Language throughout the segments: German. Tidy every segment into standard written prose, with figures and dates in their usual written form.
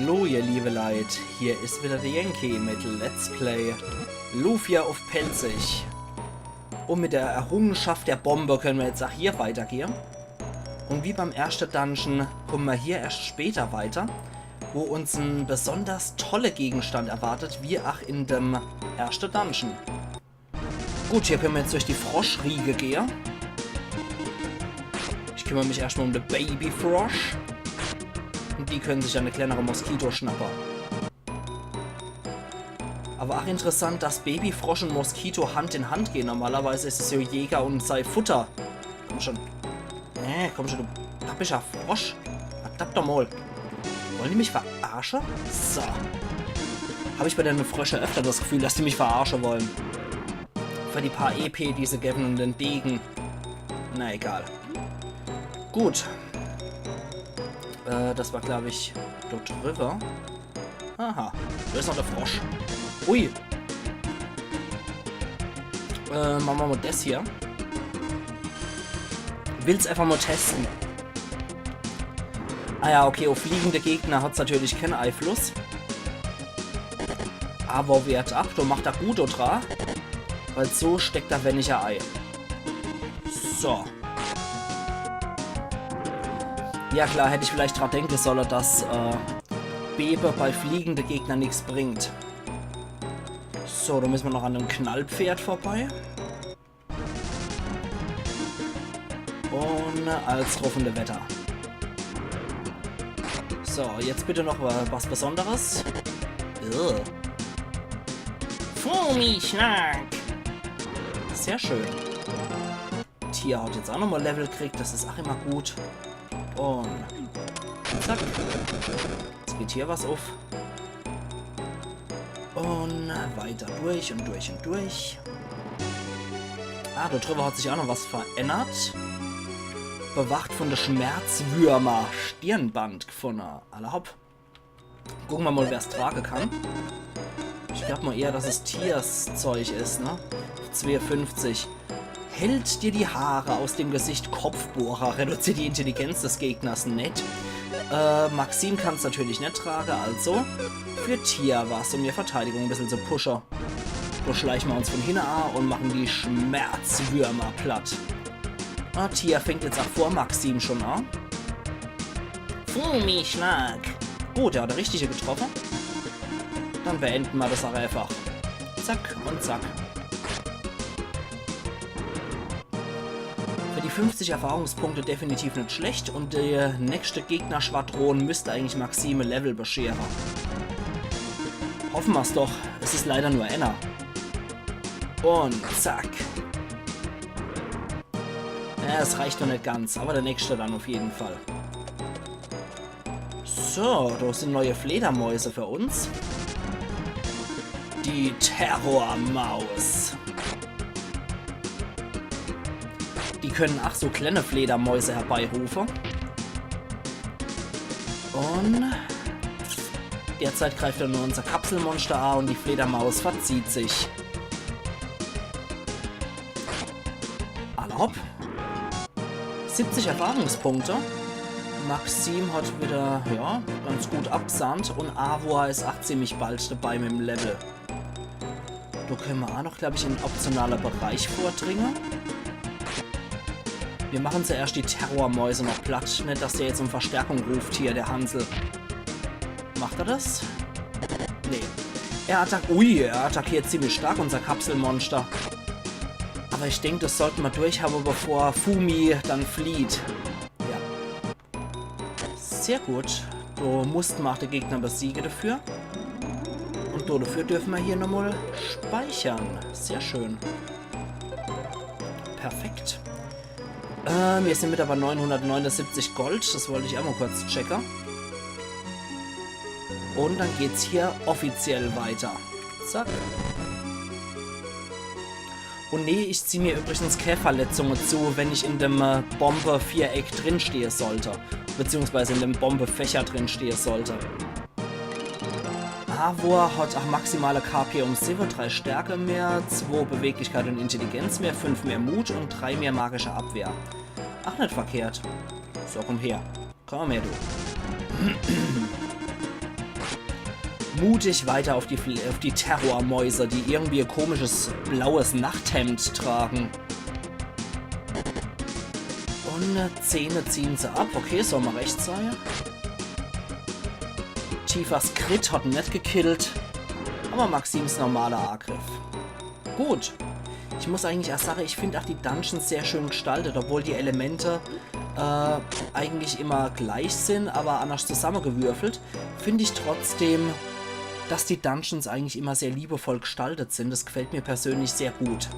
Hallo ihr liebe Leid, hier ist wieder der Yankee mit Let's Play Lufia auf Pelzig. Und mit der Errungenschaft der Bombe können wir jetzt auch hier weitergehen. Und wie beim ersten Dungeon kommen wir hier erst später weiter, wo uns ein besonders toller Gegenstand erwartet, wie auch in dem ersten Dungeon. Gut, hier können wir jetzt durch die Froschriege gehen. Ich kümmere mich erstmal um den Babyfrosch. Und die können sich eine kleinere Moskito schnappen. Aber auch interessant, dass Babyfrosch und Moskito Hand in Hand gehen. Normalerweise ist es ja Jäger und sein Futter. Komm schon. Komm schon, du pappischer Frosch. Verdammt doch mal. Wollen die mich verarschen? So. Habe ich bei den Frösche öfter das Gefühl, dass die mich verarschen wollen. Für die paar EP, die sie geben und den Degen. Na egal. Gut. Das war, glaube ich, dort drüber. Aha, da ist noch der Frosch. Ui. Machen wir mal das hier. Will's einfach mal testen. Ah ja, okay, auf fliegende Gegner hat es natürlich keinen Einfluss. Aber wehrt ab, da macht er gut dran. Weil so steckt er weniger Ei. So. Ja klar, hätte ich vielleicht dran denken sollen, dass Bebe bei fliegenden Gegnern nichts bringt. So, da müssen wir noch an einem Knallpferd vorbei. Und als ruffende Wetter. So, jetzt bitte noch was Besonderes. Fumischnack! Sehr schön. Tier hat jetzt auch nochmal Level gekriegt, das ist auch immer gut. Und zack. Jetzt geht hier was auf. Und weiter durch und durch und durch. Ah, da drüber hat sich auch noch was verändert. Bewacht von der Schmerzwürmer. Stirnband gefunden. Alle hopp. Gucken wir mal, wer es tragen kann. Ich glaube mal eher, dass es Tierszeug ist, ne? 52. Hält dir die Haare aus dem Gesicht Kopfbohrer, reduziert die Intelligenz des Gegners nicht. Maxim kann es natürlich nicht tragen, also für Tier was, um ihr Verteidigung ein bisschen zu pushen. So schleichen wir uns von hinten an und machen die Schmerzwürmer platt. Ah, Tier fängt jetzt auch vor Maxim schon an. Fumischlag. Gut, er hat der Richtige getroffen. Dann beenden wir das auch einfach. Zack und zack. Für die 50 Erfahrungspunkte definitiv nicht schlecht und der nächste Gegnerschwadron müsste eigentlich Maxime Level bescheren. Hoffen wir es doch. Es ist leider nur einer. Und zack. Ja, es reicht noch nicht ganz, aber der nächste dann auf jeden Fall. So, da sind neue Fledermäuse für uns. Die Terrormaus. Die können ach so kleine Fledermäuse herbeirufen. Und derzeit greift er nur unser Kapselmonster an und die Fledermaus verzieht sich. Alle hopp. 70 Erfahrungspunkte. Maxim hat wieder, ja, ganz gut abgesandt und Avoa ist auch ziemlich bald dabei mit dem Level. Da können wir auch noch, glaube ich, in optionaler Bereich vordringen. Wir machen zuerst die Terrormäuse noch platt. Nicht, dass der jetzt um Verstärkung ruft hier, der Hansel. Macht er das? Nee. Er attackiert ziemlich stark, unser Kapselmonster. Aber ich denke, das sollten wir durchhaben, bevor Fumi dann flieht. Ja. Sehr gut. Du musst mal den Gegner besiegen dafür. Und dafür dürfen wir hier nochmal speichern. Sehr schön. Perfekt. Wir sind mit aber 979 Gold. Das wollte ich auch mal kurz checken. Und dann geht's hier offiziell weiter. Zack. Und nee, ich ziehe mir übrigens keine Verletzungen zu, wenn ich in dem Bombe-Viereck drin stehe sollte. Beziehungsweise in dem Bombe-Fächer drin stehe sollte. Avoa hat auch maximale KP um 7, 3 Stärke mehr, 2 Beweglichkeit und Intelligenz mehr, 5 mehr Mut und 3 mehr magische Abwehr. Ach, nicht verkehrt. So, komm her. Komm her, du. mutig weiter auf die Terrormäuse, die irgendwie ein komisches blaues Nachthemd tragen. Und Zähne ziehen sie ab. Okay, soll mal recht sein. Tiefers Crit hat ihn nicht gekillt. Aber Maxims normaler Angriff. Gut. Ich muss eigentlich erst sagen, ich finde auch die Dungeons sehr schön gestaltet, obwohl die Elemente eigentlich immer gleich sind, aber anders zusammengewürfelt, finde ich trotzdem, dass die Dungeons eigentlich immer sehr liebevoll gestaltet sind. Das gefällt mir persönlich sehr gut.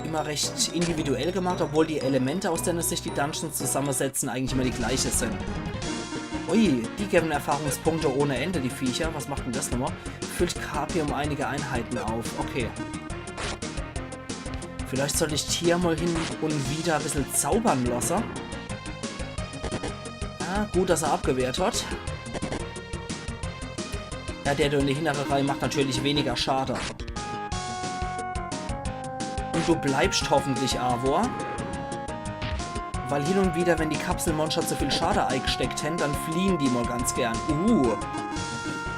Immer recht individuell gemacht, obwohl die Elemente, aus denen sich die Dungeons zusammensetzen, eigentlich immer die gleiche sind. Ui, die geben Erfahrungspunkte ohne Ende, die Viecher. Was macht denn das nochmal? Füllt KP um einige Einheiten auf. Okay. Vielleicht sollte ich hier mal hin und wieder ein bisschen zaubern lassen. Ja, gut, dass er abgewehrt hat. Ja, der in die hintere Reihe macht natürlich weniger Schaden. Und du bleibst hoffentlich, Avor. Weil hin und wieder, wenn die Kapselmonster zu viel Schade eingesteckt haben, dann fliehen die mal ganz gern.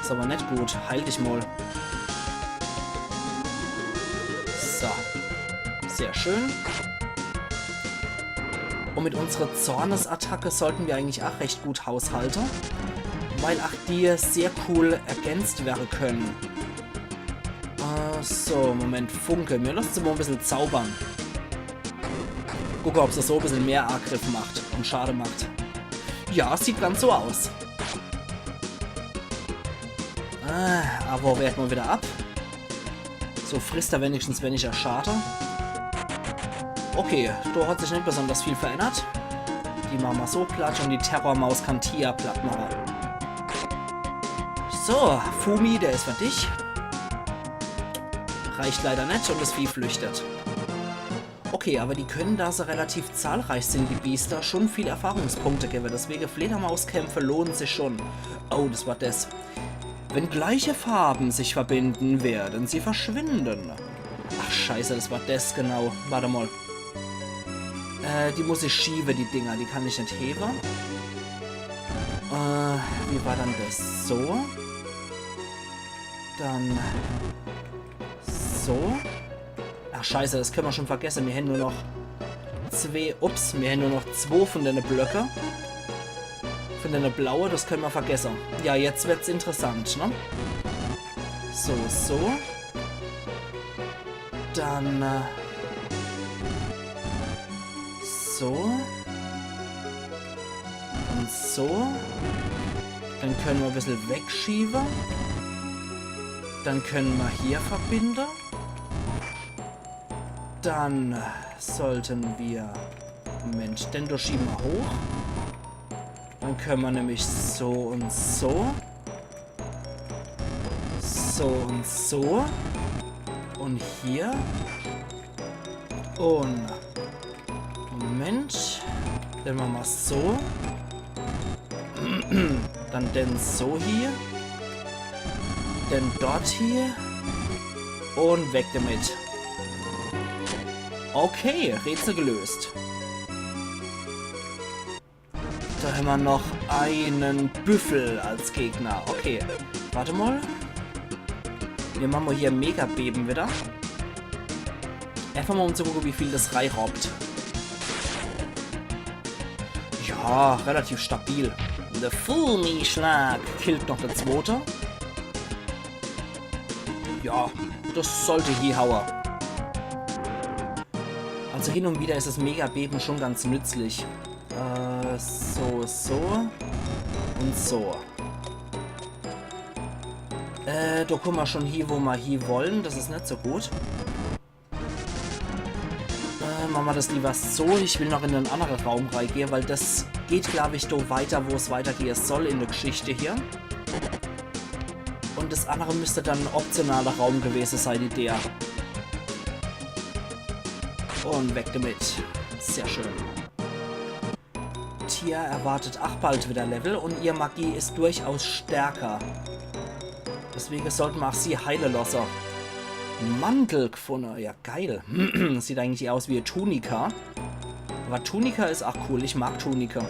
Ist aber nicht gut. Heil dich mal. So. Sehr schön. Und mit unserer Zornesattacke sollten wir eigentlich auch recht gut haushalten. Weil auch die sehr cool ergänzt werden können. So, Moment, Funke. Mir lässt sie mal ein bisschen zaubern. Gucke, ob sie so ein bisschen mehr Angriff macht und Schade macht. Ja, sieht ganz so aus. Aber wehrt mal wieder ab. So frisst er wenigstens weniger Schade. Okay, da hat sich nicht besonders viel verändert. Die machen wir so platt und die Terrormaus kann Tia platt machen. So, Fumi, der ist für dich. Reicht leider nicht und das Vieh flüchtet. Okay, aber die können, da sie relativ zahlreich sind, die Biester, schon viele Erfahrungspunkte geben. Deswegen Fledermauskämpfe lohnen sich schon. Oh, das war das. Wenn gleiche Farben sich verbinden, werden sie verschwinden. Ach, scheiße, das war das, genau. Warte mal. Die muss ich schieben, die Dinger. Die kann ich nicht heben. Wie war dann das? So. Dann... So. Ach, scheiße, das können wir schon vergessen. Wir haben nur noch zwei... Ups, wir haben nur noch 2 von den Blöcke. Von den blaue, das können wir vergessen. Ja, jetzt wird's interessant, ne? So, so. Dann... so. Und so. Dann können wir ein bisschen wegschieben. Dann können wir hier verbinden. Dann sollten wir... Moment, den schieben wir hoch. Dann können wir nämlich so und so. So und so. Und hier. Und... Moment. Dann machen wir so. Dann den so hier. Dann dort hier. Und weg damit. Okay, Rätsel gelöst. Da haben wir noch einen Büffel als Gegner. Okay, warte mal. Wir machen mal hier Mega-Beben wieder. Einfach mal um zu gucken, wie viel das Rei robbt. Ja, relativ stabil. Der Fumi-Schlag killt noch der zweite. Ja, das sollte hinhauen. Also hin und wieder ist das Mega-Beben schon ganz nützlich. So, so. Und so. Da kommen wir schon hier, wo wir hier wollen. Das ist nicht so gut. Machen wir das lieber so. Ich will noch in einen anderen Raum reingehen, weil das geht, glaube ich, da weiter, wo es weitergehen soll in der Geschichte hier. Und das andere müsste dann ein optionaler Raum gewesen sein, der. Und weg damit. Sehr schön. Tia erwartet auch bald wieder Level und ihr Magie ist durchaus stärker. Deswegen sollten wir auch sie heilen lassen. Mantel gefunden. Ja, geil. Sieht eigentlich aus wie eine Tunika. Aber Tunika ist auch cool. Ich mag Tunika.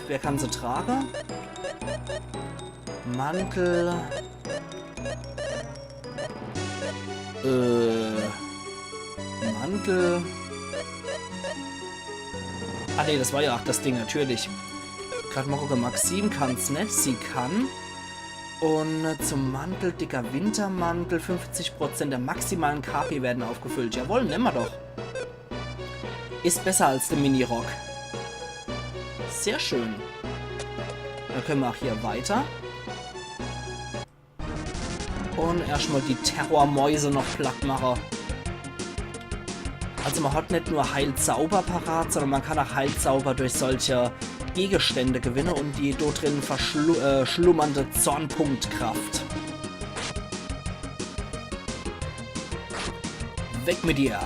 Wer kann sie tragen? Mantel. Mantel. Ah ne, das war ja auch das Ding, natürlich. Gerade mal gucken, Maxim kann es nicht, sie kann. Und zum Mantel, dicker Wintermantel, 50% der maximalen KP werden aufgefüllt. Jawohl, nehmen wir doch. Ist besser als der Minirock. Sehr schön. Dann können wir auch hier weiter. Und erstmal die Terrormäuse noch platt machen. Also man hat nicht nur Heilzauber parat, sondern man kann auch Heilzauber durch solche Gegenstände gewinnen und die dort drin schlummernde Zornpunktkraft. Weg mit dir!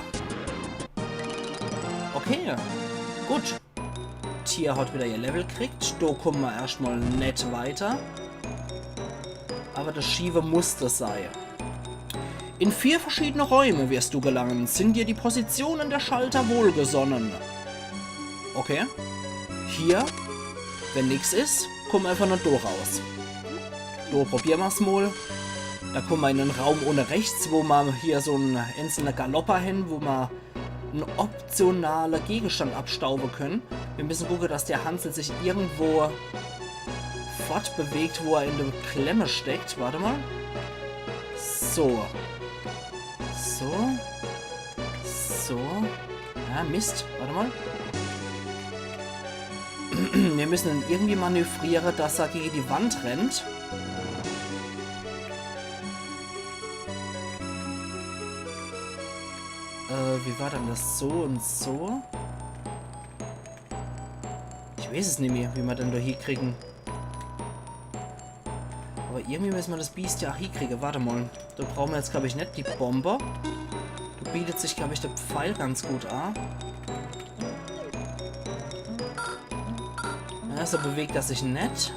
Okay, gut. Tier hat wieder ihr Level gekriegt. Da kommen wir erstmal nicht weiter. Aber das schiefe muss das sein. In 4 verschiedene Räume wirst du gelangen. Sind dir die Positionen der Schalter wohlgesonnen? Okay. Hier, wenn nichts ist, kommen wir einfach nur da raus. Da probieren wir es mal. Da kommen wir in einen Raum ohne rechts, wo wir hier so einen einzelnen Galopper hin, wo wir einen optionalen Gegenstand abstauben können. Wir müssen gucken, dass der Hansel sich irgendwo fortbewegt, wo er in der Klemme steckt. Warte mal. So. So. So. Ja, Mist. Warte mal. Wir müssen ihn irgendwie manövrieren, dass er gegen die Wand rennt. Wie war denn das? So und so? Ich weiß es nicht mehr, wie wir denn da hinkriegen. Aber irgendwie müssen wir das Biest ja auch hinkriegen. Warte mal. Da brauchen wir jetzt, glaube ich, nicht die Bombe. Da bietet sich, glaube ich, der Pfeil ganz gut an. Ja, so bewegt er sich nicht.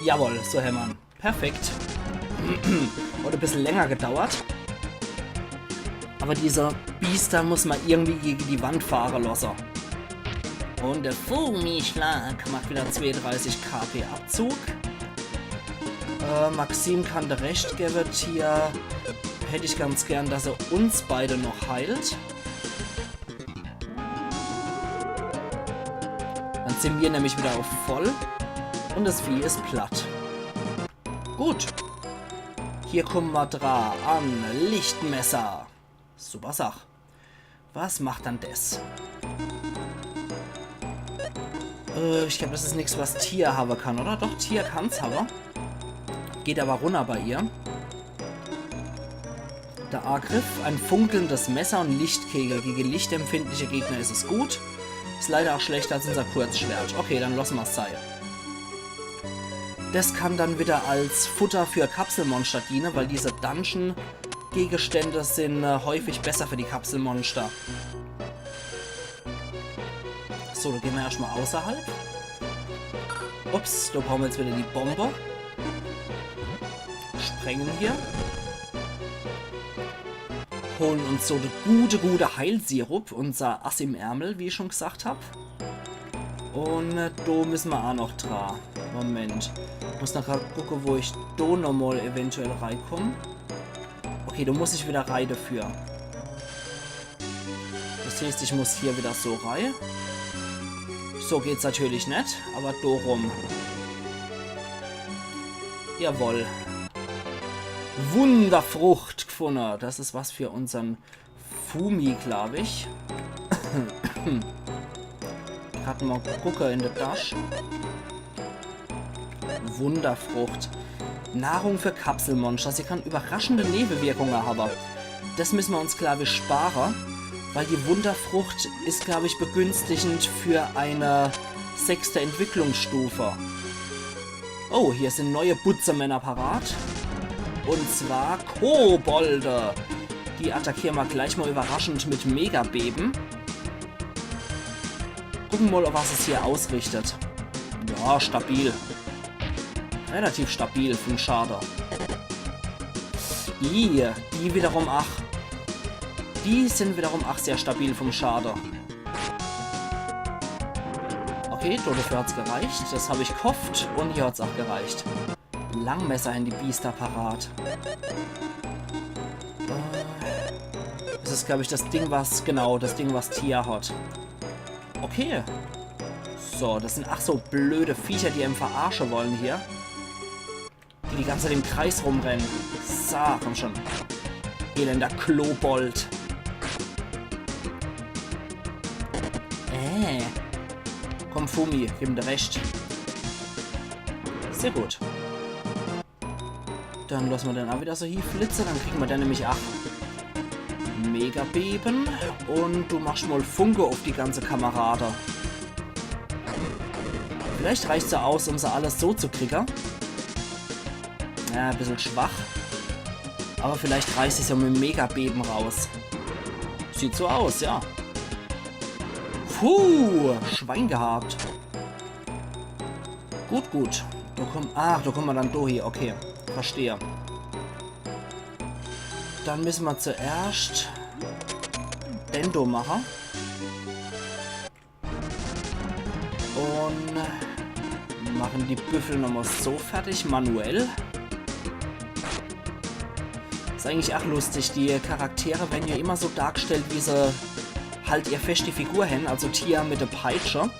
Jawohl, so hämmern. Perfekt. Hat ein bisschen länger gedauert. Aber dieser Biester muss man irgendwie gegen die Wand fahren lassen. Und der Fumischlag macht wieder 32 KP Abzug. Maxim kann der recht geben. Hier hätte ich ganz gern, dass er uns beide noch heilt. Dann sind wir nämlich wieder auf voll. Und das Vieh ist platt. Gut. Hier kommen wir dran an Lichtmesser. Super Sache. Was macht dann das? Ich glaube, das ist nichts, was Tier haben kann, oder? Doch, Tier kann es haben. Geht aber runter bei ihr. Der Angriff, ein funkelndes Messer und Lichtkegel. Gegen lichtempfindliche Gegner ist es gut. Ist leider auch schlechter als unser Kurzschwert. Okay, dann lassen wir es sein. Das kann dann wieder als Futter für Kapselmonster dienen, weil diese Dungeon-Gegenstände sind häufig besser für die Kapselmonster. So, da gehen wir erstmal außerhalb. Ups, da brauchen wir jetzt wieder die Bombe. Sprengen hier. Holen uns so eine gute Heilsirup, unser Ass im Ärmel, wie ich schon gesagt habe. Und da müssen wir auch noch dran. Moment. Ich muss nachher gucken, wo ich da nochmal eventuell reinkomme. Okay, da muss ich wieder rein dafür. Das heißt, ich muss hier wieder so rein. So geht's natürlich nicht, aber da rum. Jawohl. Wunderfrucht gefunden. Das ist was für unseren Fumi, glaube ich. Gerade mal gucken in der Tasche. Wunderfrucht. Nahrung für Kapselmonster. Sie kann überraschende Nebenwirkungen haben. Das müssen wir uns, glaube ich, sparen. Weil die Wunderfrucht ist, glaube ich, begünstigend für eine 6. Entwicklungsstufe. Oh, hier sind neue Butzermänner parat. Und zwar Kobolde. Die attackieren wir gleich mal überraschend mit Megabeben. Gucken wir mal, was es hier ausrichtet. Ja, stabil. Relativ stabil für den Schaden. Die wiederum, ach. Die sind wiederum auch sehr stabil vom Schaden. Okay, dafür hat es gereicht. Das habe ich gehofft und hier hat es auch gereicht. Langmesser in die Biester parat. Das ist, glaube ich, das Ding, was... Genau, das Ding, was Tia hat. Okay. So, das sind ach so blöde Viecher, die einem verarschen wollen hier. Die ganze Zeit im Kreis rumrennen. So, komm schon. Elender Klobold. Komm, Fumi, gib ihm dir recht. Sehr gut. Dann lassen wir den auch wieder so hier flitzen. Dann kriegen wir den nämlich auch Mega Beben. Und du machst mal Funke auf die ganze Kamerade. Vielleicht reicht es ja aus, um sie alles so zu kriegen. Ja, ein bisschen schwach. Aber vielleicht reißt es ja mit Mega Beben raus. Sieht so aus, ja. Puh, Schwein gehabt. Gut, gut. Da kommen wir dann durch hier. Okay, verstehe. Dann müssen wir zuerst Dendo machen. Und machen die Büffel nochmal so fertig, manuell. Ist eigentlich auch lustig. Die Charaktere werden ja immer so dargestellt, wie sie halt ihr feste Figur haben, also Tia mit der Peitsche.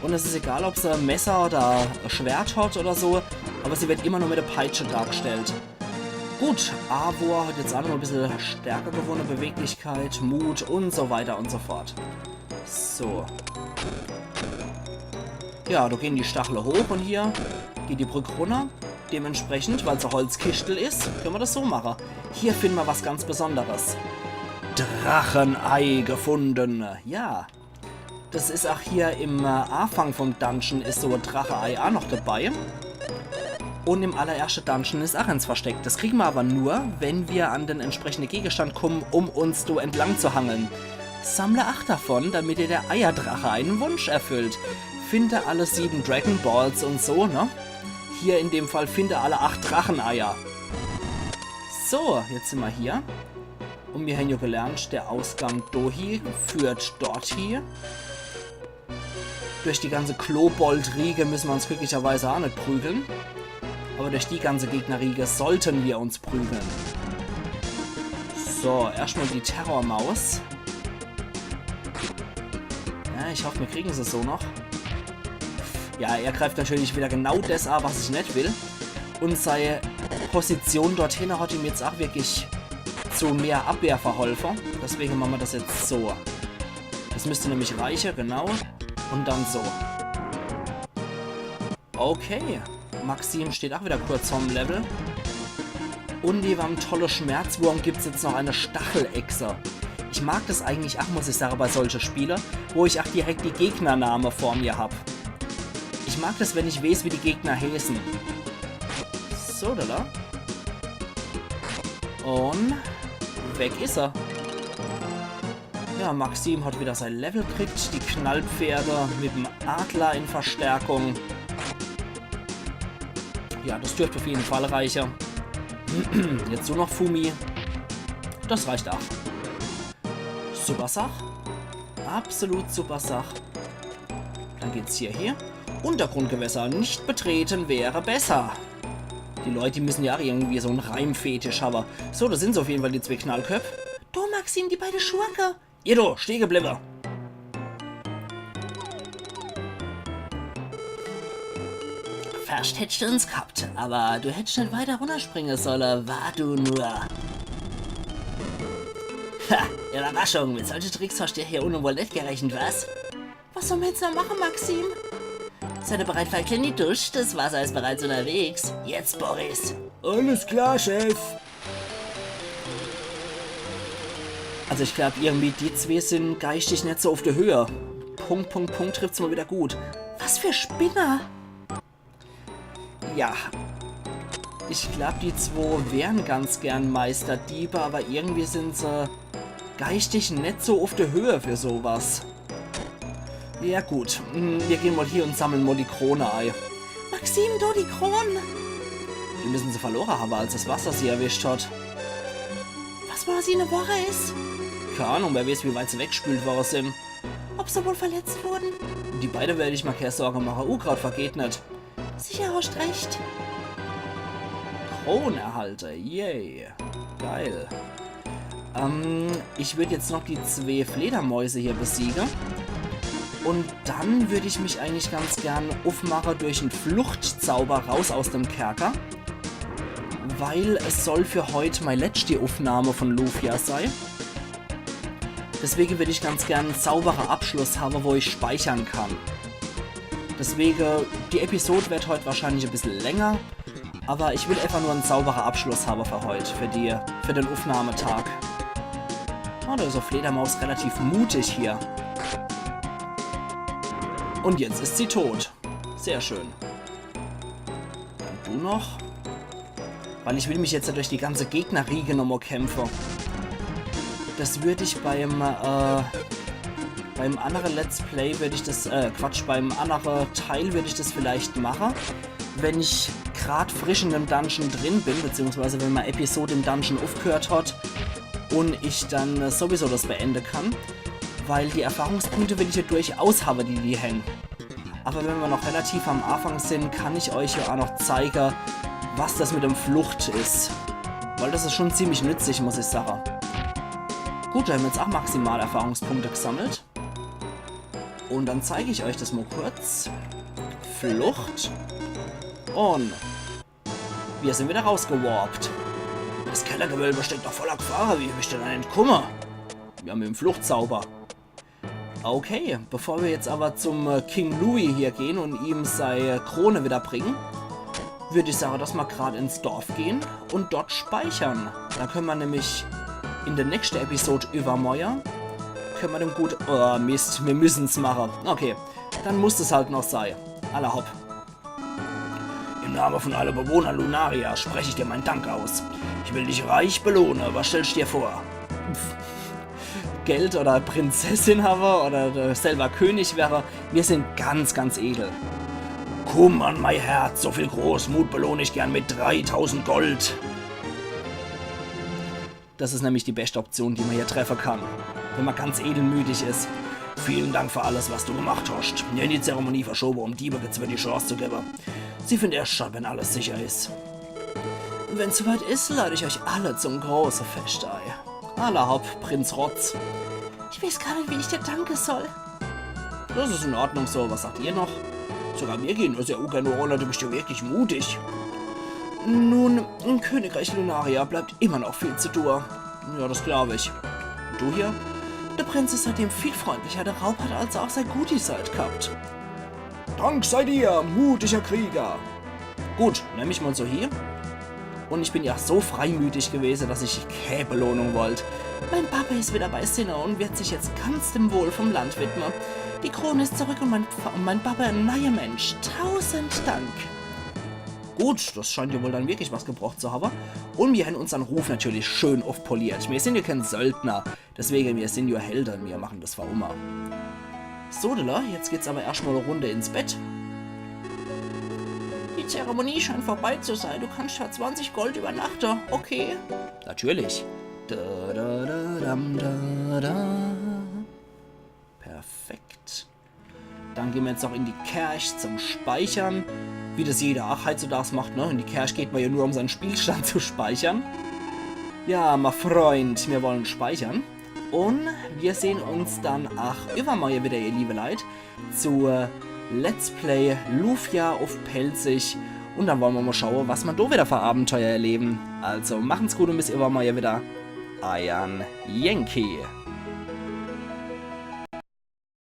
Und es ist egal, ob sie ein Messer oder ein Schwert hat oder so, aber sie wird immer nur mit der Peitsche dargestellt. Gut, Arvor hat jetzt auch noch ein bisschen stärker gewonnen, Beweglichkeit, Mut und so weiter und so fort. So. Ja, da gehen die Stacheln hoch und hier geht die Brücke runter. Dementsprechend, weil es ein Holzkistel ist, können wir das so machen. Hier finden wir was ganz Besonderes. Drachenei gefunden. Ja, das ist auch hier im Anfang vom Dungeon ist so ein Drachenei auch noch dabei. Und im allerersten Dungeon ist auch eins versteckt. Das kriegen wir aber nur, wenn wir an den entsprechenden Gegenstand kommen, um uns da entlang zu hangeln. Sammle 8 davon, damit dir der Eierdrache einen Wunsch erfüllt. Finde alle 7 Dragon Balls und so, ne? Hier in dem Fall finde alle 8 Dracheneier. So, jetzt sind wir hier. Und wir haben ja gelernt, der Ausgang Dohi führt dorthin. Durch die ganze Klobold-Riege müssen wir uns glücklicherweise auch nicht prügeln. Aber durch die ganze Gegnerriege sollten wir uns prügeln. So, erstmal die Terrormaus. Ja, ich hoffe, wir kriegen sie so noch. Ja, er greift natürlich wieder genau das an, was ich nicht will. Und seine Position dorthin hat ihm jetzt auch wirklich zu mehr Abwehr verholfen. Deswegen machen wir das jetzt so. Das müsste nämlich reichen, genau. Und dann so. Okay. Maxim steht auch wieder kurz vorm Level. Und neben einem tollen Schmerzwurm gibt es jetzt noch eine Stachelechse. Ich mag das eigentlich auch, muss ich sagen, bei solchen Spielen, wo ich auch direkt die Gegnername vor mir habe. Ich mag das, wenn ich weiß, wie die Gegner heißen. So, da. Und weg ist er. Ja, Maxim hat wieder sein Level gekriegt. Die Knallpferde mit dem Adler in Verstärkung. Ja, das dürfte auf jeden Fall reichen. Jetzt so noch Fumi. Das reicht auch. Super Sach. Absolut super Sach. Dann geht's hier. Untergrundgewässer nicht betreten wäre besser. Die Leute müssen ja irgendwie so einen Reimfetisch haben. So, das sind so auf jeden Fall die 2 Knallköpfe. Du, Maxim, die beiden Schurke. Ihr du, steh geblieben. Fast hättest du uns gehabt, aber du hättest nicht weiter runterspringen sollen, war du nur. Ha, Überraschung, mit solchen Tricks hast du hier unten wohl nicht gerechnet, was? Was sollen wir jetzt noch machen, Maxim? Seid ihr bereit für eine kleine Dusche? Das Wasser ist bereits unterwegs. Jetzt, Boris. Alles klar, Chef. Also ich glaube, irgendwie die 2 sind geistig nicht so auf der Höhe. Punkt trifft's mal wieder gut. Was für Spinner! Ja. Ich glaube, die 2 wären ganz gern Meisterdiebe, aber irgendwie sind sie geistig nicht so auf der Höhe für sowas. Ja gut, wir gehen mal hier und sammeln mal die Krone ein. Maxim, du die Krone! Die müssen sie verloren haben, als das Wasser sie erwischt hat. Was war sie eine Woche ist? Keine Ahnung, wer weiß, wie weit sie weggespült worden sind. Ob sie wohl verletzt wurden? Die beiden werde ich mal keine Sorge machen. Unkraut vergeht nicht. Sicher, hast recht. Kronerhalter, yay. Geil. Ich würde jetzt noch die 2 Fledermäuse hier besiegen. Und dann würde ich mich eigentlich ganz gern aufmachen durch einen Fluchtzauber raus aus dem Kerker. Weil es soll für heute meine letzte Aufnahme von Lufia sein. Deswegen würde ich ganz gern einen sauberen Abschluss haben, wo ich speichern kann. Deswegen, die Episode wird heute wahrscheinlich ein bisschen länger. Aber ich will einfach nur einen sauberen Abschluss haben für heute, für den Aufnahmetag. Oh, da ist eine Fledermaus relativ mutig hier. Und jetzt ist sie tot. Sehr schön. Und du noch? Weil ich will mich jetzt durch die ganze Gegnerriege nochmal kämpfen. Das würde ich beim anderen Let's Play würde ich das, beim anderen Teil würde ich das vielleicht machen. Wenn ich gerade frisch in einem Dungeon drin bin, beziehungsweise wenn meine Episode im Dungeon aufgehört hat und ich dann sowieso das beenden kann. Weil die Erfahrungspunkte will ich ja durchaus haben, die hängen. Aber wenn wir noch relativ am Anfang sind, kann ich euch ja auch noch zeigen, was das mit dem Flucht ist. Weil das ist schon ziemlich nützlich, muss ich sagen. Gut, wir haben jetzt auch maximal Erfahrungspunkte gesammelt. Und dann zeige ich euch das mal kurz. Flucht. Und wir sind wieder rausgewarpt. Das Kellergewölbe steckt noch voller Gefahr. Wie habe ich denn einen entkommen? Wir haben den Fluchtzauber. Okay, bevor wir jetzt aber zum King Louis hier gehen und ihm seine Krone wieder bringen, würde ich sagen, dass wir gerade ins Dorf gehen und dort speichern. Da können wir nämlich in der nächsten Episode übermäuern. Können wir dem gut... Oh, Mist, wir müssen es machen. Okay, dann muss es halt noch sein. Alla hopp. Im Namen von allen Bewohnern Lunaria spreche ich dir meinen Dank aus. Ich will dich reich belohnen. Was stellst du dir vor? Geld oder Prinzessin habe oder selber König wäre. Wir sind ganz, ganz edel. Komm an mein Herz, so viel Großmut belohne ich gern mit 3000 Gold. Das ist nämlich die beste Option, die man hier treffen kann, wenn man ganz edelmütig ist. Vielen Dank für alles, was du gemacht hast. Mir in die Zeremonie verschoben, um Diebe gezwungen die Chance zu geben. Sie finden erst statt, wenn alles sicher ist. Wenn es soweit ist, lade ich euch alle zum großen Fest ein. Alla hopp, Prinz Rotz. Ich weiß gar nicht, wie ich dir danken soll. Das ist in Ordnung so. Was sagt ihr noch? Sogar mir gehen nur sehr ungern ohne, du bist ja wirklich mutig. Nun, im Königreich Lunaria bleibt immer noch viel zu tun. Ja, das glaube ich. Und du hier? Der Prinz ist seitdem viel freundlicher, der Raub hat also auch sein Guti-Seid gehabt. Dank sei dir, mutiger Krieger. Gut, nehme ich mal so hier. Und ich bin ja so freimütig gewesen, dass ich keine Belohnung wollte. Mein Papa ist wieder bei Sinne und wird sich jetzt ganz dem Wohl vom Land widmen. Die Krone ist zurück und mein Papa ein neuer Mensch. 1000 Dank. Gut, das scheint ja wohl dann wirklich was gebraucht zu haben. Und wir haben unseren Ruf natürlich schön aufpoliert. Wir sind ja kein Söldner, deswegen wir sind ja Helden, wir machen das für immer. So, Dilla, jetzt geht's aber erstmal eine Runde ins Bett. Die Zeremonie scheint vorbei zu sein. Du kannst für 20 Gold übernachten, okay? Natürlich. Da, da, da, dam, da, da. Perfekt. Dann gehen wir jetzt auch in die Kirche zum Speichern. Wie das jeder auch heutzutage macht, ne? In die Kirche geht man ja nur, um seinen Spielstand zu speichern. Ja, mein Freund, wir wollen speichern. Und wir sehen uns dann übermorgen wieder, ihr liebe Leute, zu Let's Play Lufia auf Pelzig. Und dann wollen wir mal schauen, was wir da wieder für Abenteuer erleben. Also machen's gut und bis übermorgen wieder. Euer Yankee.